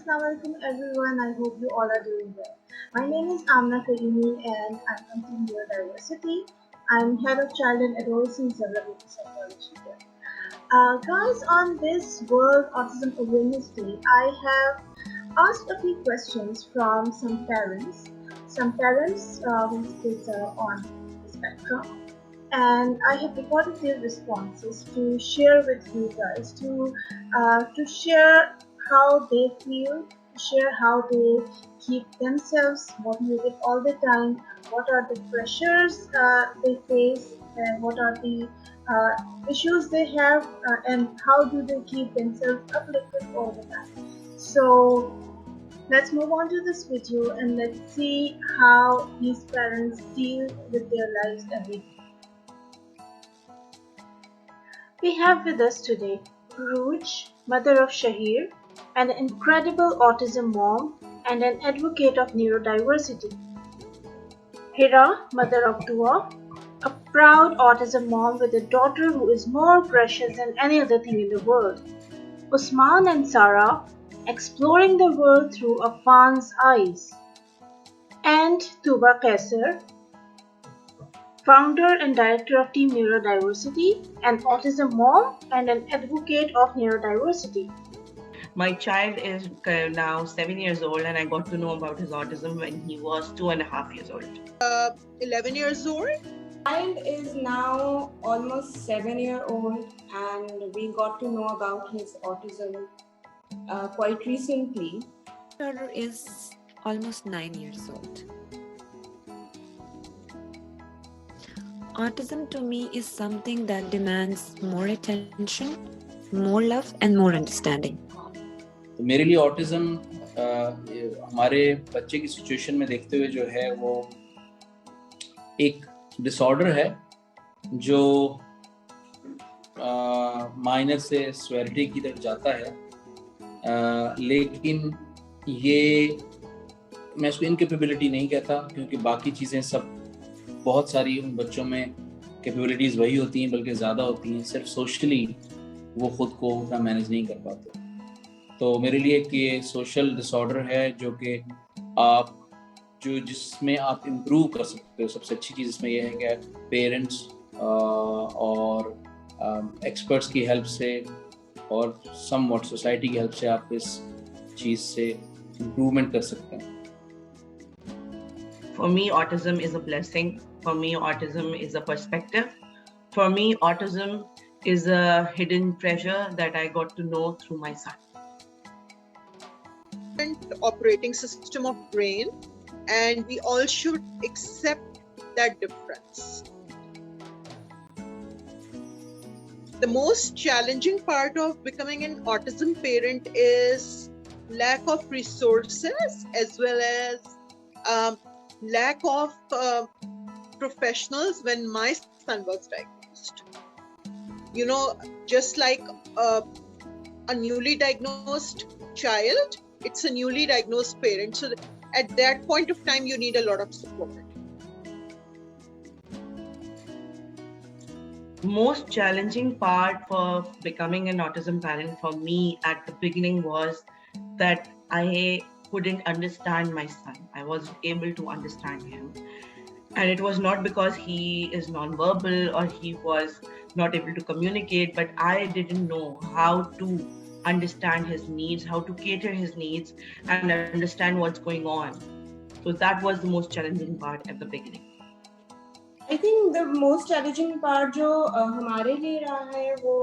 Assalamualaikum everyone. I hope you all are doing well. My name is Amna Karimi and I'm from Team Neurodiversity. I'm head of child and adolescent development psychology here. Guys, on this World Autism Awareness Day, I have asked a few questions from some parents whose kids are on the spectrum, and I have recorded their responses to share with you guys to share how they feel, to share how they keep themselves motivated all the time, what are the pressures they face, and what are the uh, issues they have, and how do they keep themselves uplifted all the time. So let's move on to this video and let's see how these parents deal with their lives every day. We have with us today Ruj, mother of Shahir, an incredible autism mom and an advocate of neurodiversity. Hira, mother of Dua, a proud autism mom with a daughter who is more precious than any other thing in the world. Usman and Sarah, exploring the world through a fan's eyes. And Tuba Kaisar, founder and director of Team Neurodiversity, an autism mom and an advocate of neurodiversity. My child is now 7 years old, and I got to know about his autism when he was 2.5 years old. 11 years old. Child is now almost 7 year old, and we got to know about his autism quite recently. Daughter is almost 9 years old. Autism to me is something that demands more attention, more love, and more understanding. तो मेरे लिए autism हमारे बच्चे की situation में देखते हुए जो है वो एक डिसऑर्डर है जो माइनर से स्वेरिटी की तरफ जाता है, लेकिन ये मैं इसको इनकेपेबिलिटी नहीं कहता, क्योंकि बाकी चीज़ें सब बहुत सारी उन बच्चों में कैपेबिलिटीज़ वही होती हैं बल्कि ज़्यादा होती हैं, सिर्फ सोशली वो ख़ुद को उतना मैनेज नहीं कर पाते। तो मेरे लिए एक ये सोशल डिसऑर्डर है जो कि आप जिसमें आप इम्प्रूव कर सकते हो। सबसे अच्छी चीज़ इसमें यह है कि पेरेंट्स और एक्सपर्ट्स की हेल्प से और समवॉट सोसाइटी की हेल्प से आप इस चीज़ से इम्प्रूवमेंट कर सकते हैं। For me, autism is a blessing. For me, autism is a perspective. For me, autism is a hidden treasure that I got to know through my son. Operating system of brain, and we all should accept that difference. The most challenging part of becoming an autism parent is lack of resources as well as lack of professionals when my son was diagnosed. You know, just like a newly diagnosed child, it's a newly diagnosed parent. So at that point of time, you need a lot of support. Most challenging part for becoming an autism parent for me at the beginning was that I couldn't understand my son. I wasn't able to understand him. And it was not because he is nonverbal or he was not able to communicate, but I didn't know how to understand his needs, how to cater his needs and understand what's going on. So that was the most challenging part at the beginning. I think the most challenging part जो हमारे लिए रहा है वो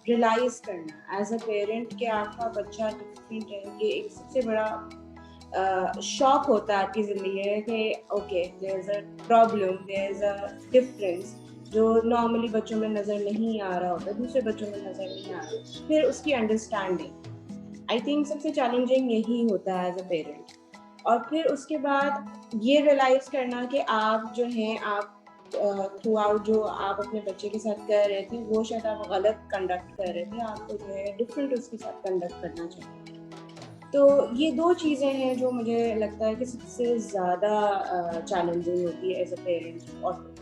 realise करना as a parent कि आपका बच्चा डिफरेंट है। ये एक सबसे बड़ा शॉक होता है आपकी ज़िंदगी में कि okay there is a problem, there is a difference जो नॉर्मली बच्चों में नज़र नहीं आ रहा होता, दूसरे बच्चों में नज़र नहीं आ रहा। फिर उसकी अंडरस्टैंडिंग आई थिंक सबसे चैलेंजिंग यही होता है एज अ पेरेंट। और फिर उसके बाद ये रियलाइज़ करना कि आप जो हैं आप थ्रू आउट जो आप अपने बच्चे के साथ कर रहे थे वो शायद आप गलत कंडक्ट कर रहे थे, आपको जो है डिफरेंट उसके साथ कंडक्ट करना चाहिए। तो ये दो चीज़ें हैं जो मुझे लगता है कि सबसे ज़्यादा चैलेंजिंग होती है एज अ पेरेंट और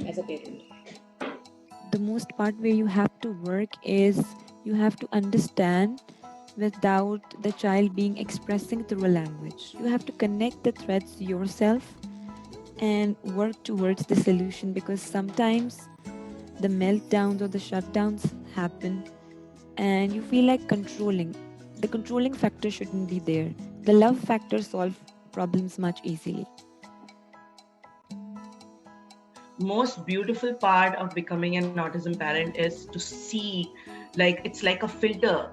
as a parent. The most part where you have to work is you have to understand without the child being expressing through a language. You have to connect the threads yourself and work towards the solution, because sometimes the meltdowns or the shutdowns happen and you feel like controlling. The controlling factor shouldn't be there. The love factor solves problems much easily. Most beautiful part of becoming an autism parent is to see, like, it's like a filter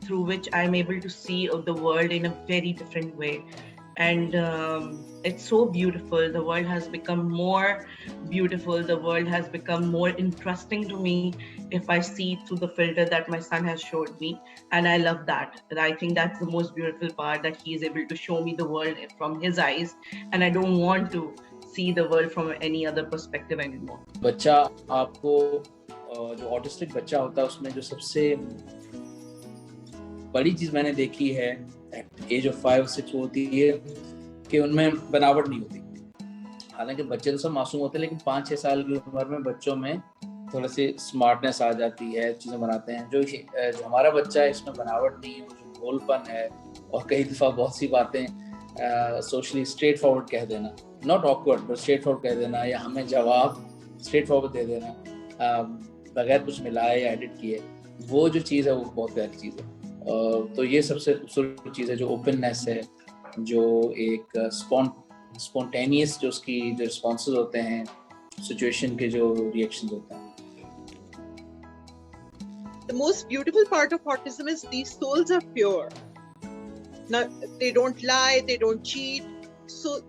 through which I'm able to see the world in a very different way. And it's so beautiful. The world has become more beautiful. The world has become more interesting to me if I see through the filter that my son has showed me. And I love that. And I think that's the most beautiful part, that he is able to show me the world from his eyes. And I don't want to see the world from any other perspective anymore. बच्चा आपको जो autistic बच्चा होता है उसमें जो सबसे बड़ी चीज मैंने देखी है एज ऑफ 5-6 होती है कि उनमें बनावट नहीं होती। हालांकि बच्चे तो सब मासूम होते हैं, लेकिन 5-6 साल की उम्र में बच्चों में थोड़ा सी स्मार्टनेस आ जाती है, चीजें बनाते हैं। जो हमारा बच्चा है इसमें बनावट नहीं है, जो भोलपन है, और कई दफा बहुत सी बातें सोशली स्ट्रेट फॉरवर्ड कह देना, not awkward but straight forward कह देना, या हमें जवाब स्ट्रेट फॉरवर्ड दे देना बगैर कुछ मिलाए या एडिट किए, वो जो चीज़ है वो बहुत प्यारी चीज़ है। तो ये सबसे खूबसूरत चीज़ है, जो ओपननेस है, जो एक स्पॉन्टेनियस जो उसकी जो रिस्पॉन्सेज होते हैं, सिचुएशन के जो रिएक्शंस होते हैं। The most beautiful part of autism is these souls are pure. Now, they don't lie, they don't cheat, so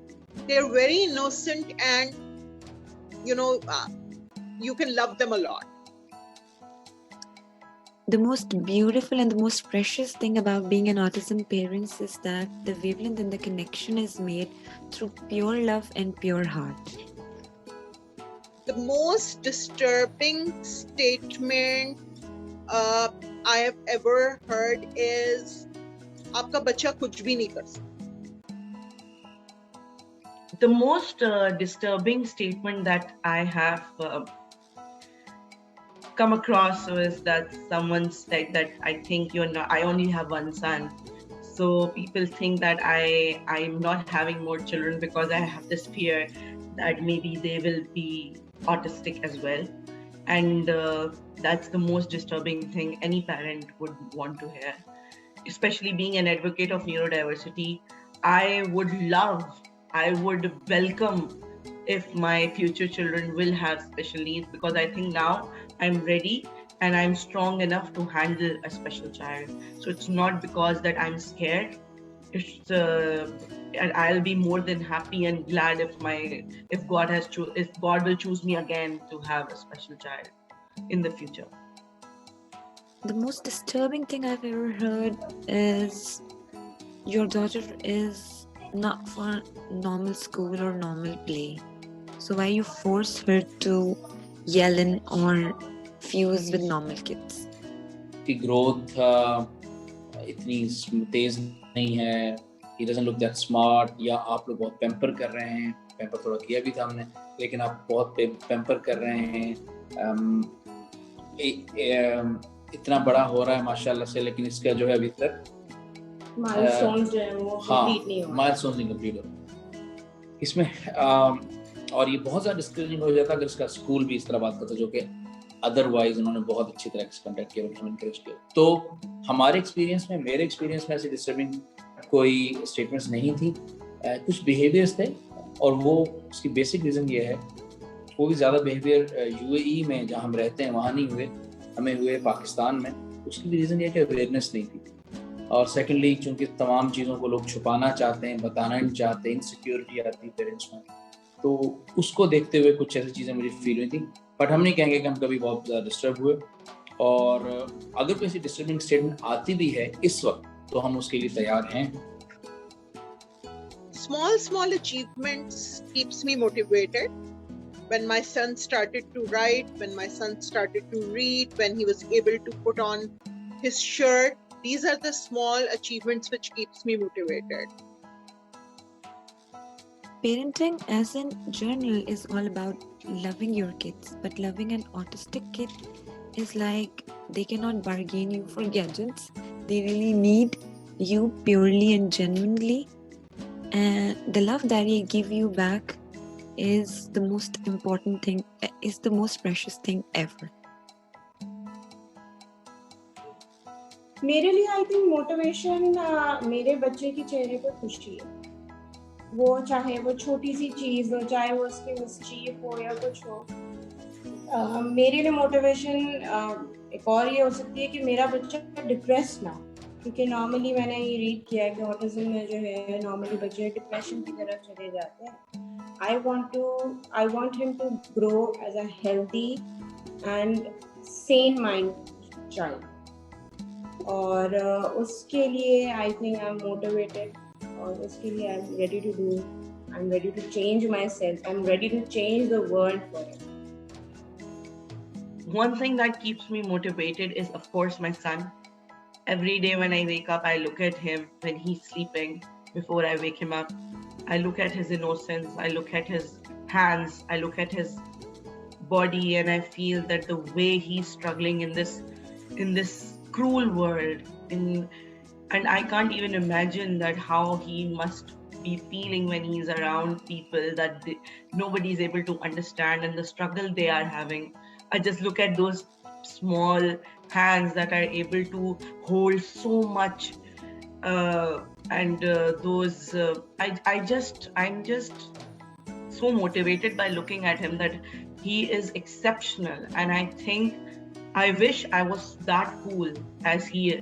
they're very innocent, and you can love them a lot. The most beautiful and the most precious thing about being an autism parent is that the wavelength and the connection is made through pure love and pure heart. The most disturbing statement I have ever heard is आपका बच्चा कुछ भी नहीं कर सकता. The most disturbing statement that I have come across is that someone said that I think I only have one son, so people think that I'm not having more children because I have this fear that maybe they will be autistic as well. And that's the most disturbing thing any parent would want to hear, especially being an advocate of neurodiversity. I would welcome if my future children will have special needs, because I think now I'm ready and I'm strong enough to handle a special child. So it's not because that I'm scared. It's and I'll be more than happy and glad if God will choose me again to have a special child in the future. The most disturbing thing I've ever heard is your daughter is not for normal school or normal play. So why you force her to yell in or fuse with normal kids? की growth इतनी तेज नहीं है, he doesn't look that smart, या आप लोग बहुत pamper कर रहे हैं, पैम्पर थोड़ा किया भी था हमने, लेकिन आप बहुत पैम्पर कर रहे हैं, इतना बड़ा हो रहा है माशाल्लाह से, लेकिन इसका जो है अभी तक माइलस्टोन्स जो है वो कंप्लीट नहीं हो, माइलस्टोन्स नहीं कंप्लीट हो इसमें, और ये बहुत ज़्यादा डिस्करेजिंग हो जाता अगर इसका स्कूल भी इस तरह बात करता, जो कि अदरवाइज उन्होंने बहुत अच्छी तरह से कंडक्ट किया, उन्होंने एनकरेज किया। तो हमारे एक्सपीरियंस में, मेरे एक्सपीरियंस में ऐसी डिस्टर्बिंग कोई स्टेटमेंट्स नहीं थी, कुछ बिहेवियर्स थे, और वो उसकी बेसिक रीज़न ये है, वो भी ज़्यादा बिहेवियर यूएई में जहाँ हम रहते हैं वहाँ नहीं हुए, हमें हुए पाकिस्तान में। उसकी भी रीज़न ये कि अवेयरनेस नहीं थी, और सेकेंडली चूँकि तमाम चीज़ों को लोग छुपाना चाहते हैं, बताना नहीं चाहते, इनसिक्योरिटी आती है पेरेंट्स में, तो उसको देखते हुए कुछ ऐसी चीज़ें मुझे फील हुई थी। बट हम नहीं कहेंगे कि हम कभी बहुत ज़्यादा डिस्टर्ब हुए, और अगर कोई ऐसी डिस्टर्बिंग स्टेटमेंट आती भी है इस वक्त, तो हम उसके लिए तैयार हैं। Small achievements keeps me motivated. When my son started to write, when my son started to read, when he was able to put on his shirt, these are the small achievements which keeps me motivated. Parenting as a journal is all about loving your kids, but loving an autistic kid is like they cannot bargain you for gadgets, they really need you purely and genuinely, and the love that they give you back is the most important thing, is the most precious thing ever. मेरे लिए I think motivation मेरे बच्चे के चेहरे पर खुशी है, वो चाहे वो छोटी सी चीज हो, चाहे वो उसकी मिस्चीफ हो या कुछ हो। मेरे लिए मोटिवेशन एक और ये हो सकती है कि मेरा बच्चा डिप्रेस ना हो, क्योंकि नॉर्मली मैंने ये रीड किया है कि ऑटिज्म में जो है नॉर्मली बच्चे डिप्रेशन की तरफ चले जाते हैं। I want him to grow as a healthy and sane mind child, और उसके लिए I think I am motivated, और उसके लिए I am ready to change myself, I am ready to change the world for it. One thing that keeps me motivated is, of course, my son. Every day when I wake up, I look at him when he's sleeping. Before I wake him up, I look at his innocence, I look at his hands, I look at his body, and I feel that the way he's struggling in this cruel world, and I can't even imagine that how he must be feeling when he's around people that nobody's able to understand, and the struggle they are having. I just look at those small hands that are able to hold so much, and I'm just so motivated by looking at him that he is exceptional, and I think I wish I was that cool as he is.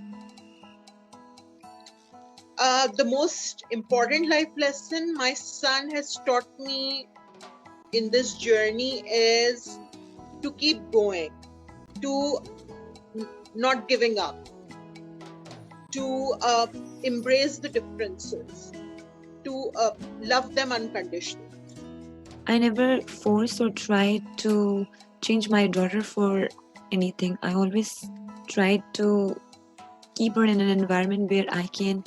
The most important life lesson my son has taught me in this journey is to keep going, to not giving up, to embrace the differences, to love them unconditionally. I never forced or tried to change my daughter for anything. I always tried to keep her in an environment where I can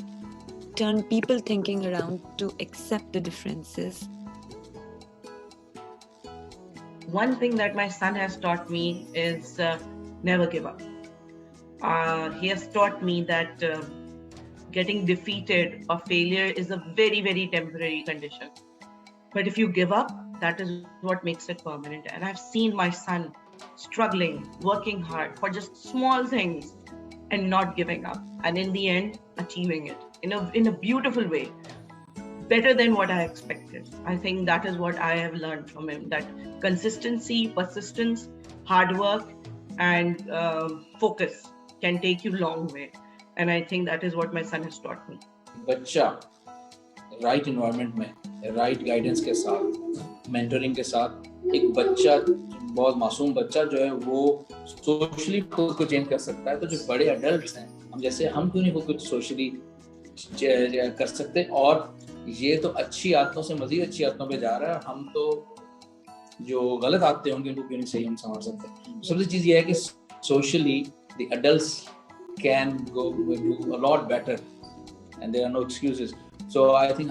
turn people thinking around to accept the differences. One thing that my son has taught me is never give up. He has taught me that getting defeated or failure is a very, very temporary condition. But if you give up, that is what makes it permanent. And I've seen my son struggling, working hard for just small things and not giving up. And in the end, achieving it in a beautiful way. Better than what I expected. I think that is what I have learned from him, that consistency, persistence, hard work, and focus can take you long way. And I think that is what my son has taught me. बच्चा right environment में, right guidance के साथ, mentoring के साथ, एक बच्चा, बहुत मासूम बच्चा जो है वो सोशली खुद को चेंज कर सकता है। तो जो बड़े अडल्ट्स हैं, हम जैसे, हम क्यों नहीं खुद को सोशली कर सकते? और ये तो अच्छी आदतों से मजीद अच्छी आदतों पे जा रहा है, हम तो जो गलत आदतें होंगी उनको क्यों नहीं सही हम संभाल सकते। सबसे चीज़ ये है कि socially the adults can go do a lot better and there are no excuses. So I think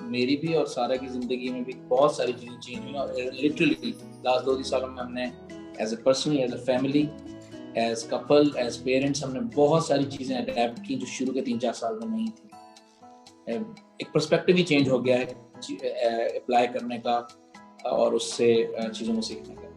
मेरी भी और सारा की ज़िंदगी में भी बहुत सारी चीज़ें चेंज हुई, और लिटरली लास्ट 2-3 सालों में हमने as a person, as a family, as couple, as parents, हमने बहुत सारी चीज़ें अडेप्ट की जो शुरू के 3-4 साल में नहीं थी। एक पर्सपेक्टिव ही चेंज हो गया है अप्लाई करने का और उससे चीज़ों को सीखने का।